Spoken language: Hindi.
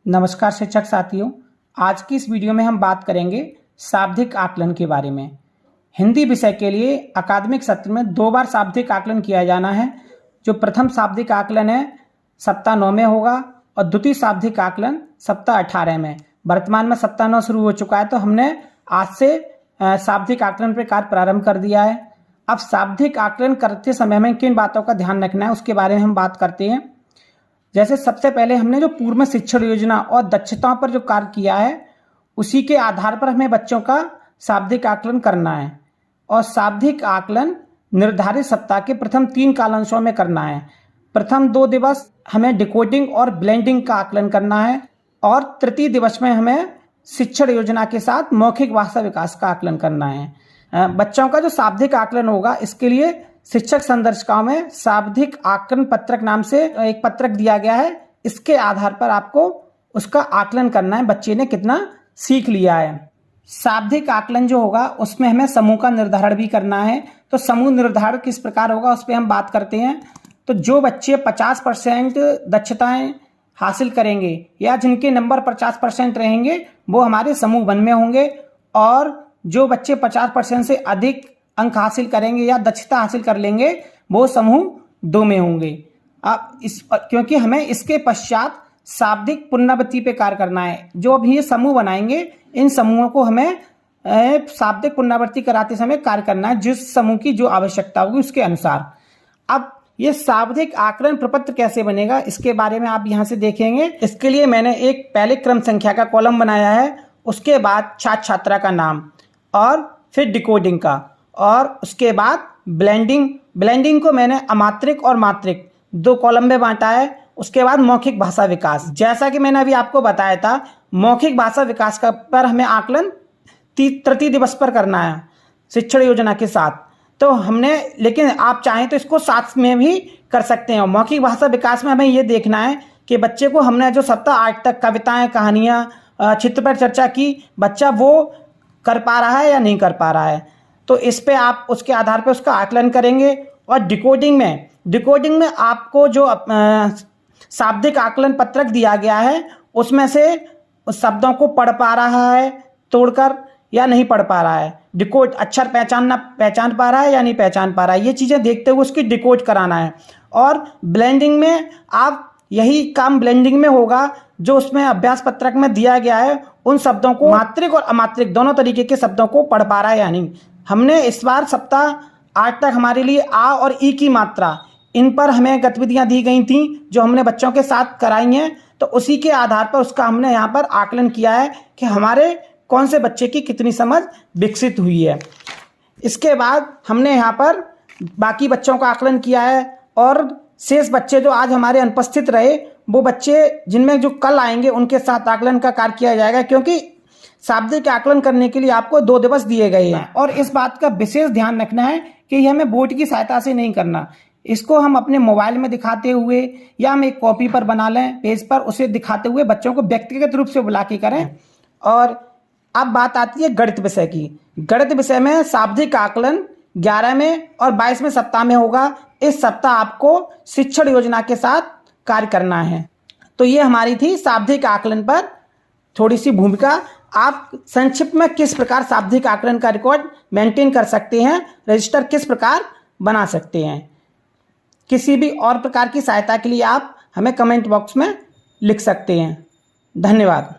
नमस्कार शिक्षक साथियों, आज की इस वीडियो में हम बात करेंगे शाब्दिक आकलन के बारे में। हिंदी विषय के लिए अकादमिक सत्र में 2 बार शाब्दिक आकलन किया जाना है। जो प्रथम शाब्दिक आकलन है सप्ताह 9 में होगा और द्वितीय शाब्दिक आकलन सप्ताह 18 में। वर्तमान में सप्ताह 9 शुरू हो चुका है, तो हमने आज से शाब्दिक आकलन पर कार्य प्रारंभ कर दिया है। अब शाब्दिक आकलन करते समय हमें किन बातों का ध्यान रखना है उसके बारे में हम बात करते हैं। जैसे सबसे पहले हमने जो पूर्व में शिक्षण योजना और दक्षताओं पर जो कार्य किया है उसी के आधार पर हमें बच्चों का शाब्दिक आकलन करना है। और शाब्दिक आकलन निर्धारित सप्ताह के प्रथम 3 कालांशों में करना है। प्रथम 2 दिवस हमें डिकोडिंग और ब्लेंडिंग का आकलन करना है और तृतीय दिवस में हमें शिक्षण योजना के साथ मौखिक भाषा विकास का आकलन करना है। बच्चों का जो शाब्दिक आकलन होगा इसके लिए शिक्षक संदर्शिकाओं में शाब्दिक आकलन पत्रक नाम से एक पत्रक दिया गया है। इसके आधार पर आपको उसका आकलन करना है, बच्चे ने कितना सीख लिया है। शाब्दिक आकलन जो होगा उसमें हमें समूह का निर्धारण भी करना है। तो समूह निर्धारण किस प्रकार होगा उस पर हम बात करते हैं। तो जो बच्चे 50% दक्षताएं हासिल करेंगे या जिनके नंबर 50% रहेंगे वो हमारे समूह 1 में होंगे, और जो बच्चे 50% से अधिक अंक हासिल करेंगे या दक्षता हासिल कर लेंगे वो समूह 2 में होंगे। अब क्योंकि हमें इसके पश्चात शाब्दिक पुनरावृत्ति पे कार्य करना है। जो अभी ये समूह बनाएंगे इन समूहों को हमें शाब्दिक पुनरावृत्ति कराते समय कार्य करना है, जिस समूह की जो आवश्यकता होगी उसके अनुसार। अब ये शाब्दिक आकलन प्रपत्र कैसे बनेगा इसके बारे में आप यहाँ से देखेंगे। इसके लिए मैंने एक पहले क्रम संख्या का कॉलम बनाया है, उसके बाद छात्र छात्रा का नाम और फिर डिकोडिंग का, और उसके बाद ब्लेंडिंग को मैंने अमात्रिक और मात्रिक 2 कॉलम में बांटा है। उसके बाद मौखिक भाषा विकास, जैसा कि मैंने अभी आपको बताया था, मौखिक भाषा विकास का पर हमें आकलन तृतीय दिवस पर करना है शिक्षण योजना के साथ। तो हमने, लेकिन आप चाहें तो इसको साथ में भी कर सकते हैं। मौखिक भाषा विकास में हमें ये देखना है कि बच्चे को हमने जो सप्ताह 8 तक कविताएं, कहानियाँ, चित्र पर चर्चा की, बच्चा वो कर पा रहा है या नहीं कर पा रहा है। तो इस पे आप उसके आधार पे उसका आकलन करेंगे। और डिकोडिंग में आपको जो शाब्दिक आकलन पत्रक दिया गया है उसमें से उस शब्दों को पढ़ पा रहा है तोड़कर या नहीं पढ़ पा रहा है, डिकोड अक्षर पहचान पा रहा है या नहीं पहचान पा रहा है, ये चीज़ें देखते हुए उसकी डिकोड कराना है। और ब्लेंडिंग में आप यही काम ब्लेंडिंग में होगा, जो उसमें अभ्यास पत्रक में दिया गया है उन शब्दों को मात्रिक और अमात्रिक दोनों तरीके के शब्दों को पढ़ पा रहा है या नहीं। हमने इस बार सप्ताह 8 तक हमारे लिए आ और ई की मात्रा, इन पर हमें गतिविधियां दी गई थी जो हमने बच्चों के साथ कराई हैं। तो उसी के आधार पर उसका हमने यहाँ पर आकलन किया है कि हमारे कौन से बच्चे की कितनी समझ विकसित हुई है। इसके बाद हमने यहाँ पर बाकी बच्चों का आकलन किया है, और शेष बच्चे जो आज हमारे अनुपस्थित रहे वो बच्चे जिनमें जो कल आएंगे उनके साथ आकलन का कार्य किया जाएगा, क्योंकि शाब्दिक आकलन करने के लिए आपको 2 दिवस दिए गए हैं। और इस बात का विशेष ध्यान रखना है कि यह हमें बोर्ड की सहायता से नहीं करना। इसको हम अपने मोबाइल में दिखाते हुए या हम एक कॉपी पर बना लें पेज पर, उसे दिखाते हुए बच्चों को व्यक्तिगत रूप से बुला के करें। और अब बात आती है गणित विषय की। गणित विषय में शाब्दिक आकलन 11 में और 22 में सप्ताह में होगा। इस सप्ताह आपको शिक्षण योजना के साथ कार्य करना है। तो ये हमारी थी शाब्दिक आकलन पर थोड़ी सी भूमिका। आप संक्षिप्त में किस प्रकार शाब्दिक आकलन का रिकॉर्ड मेंटेन कर सकते हैं, रजिस्टर किस प्रकार बना सकते हैं। किसी भी और प्रकार की सहायता के लिए आप हमें कमेंट बॉक्स में लिख सकते हैं। धन्यवाद।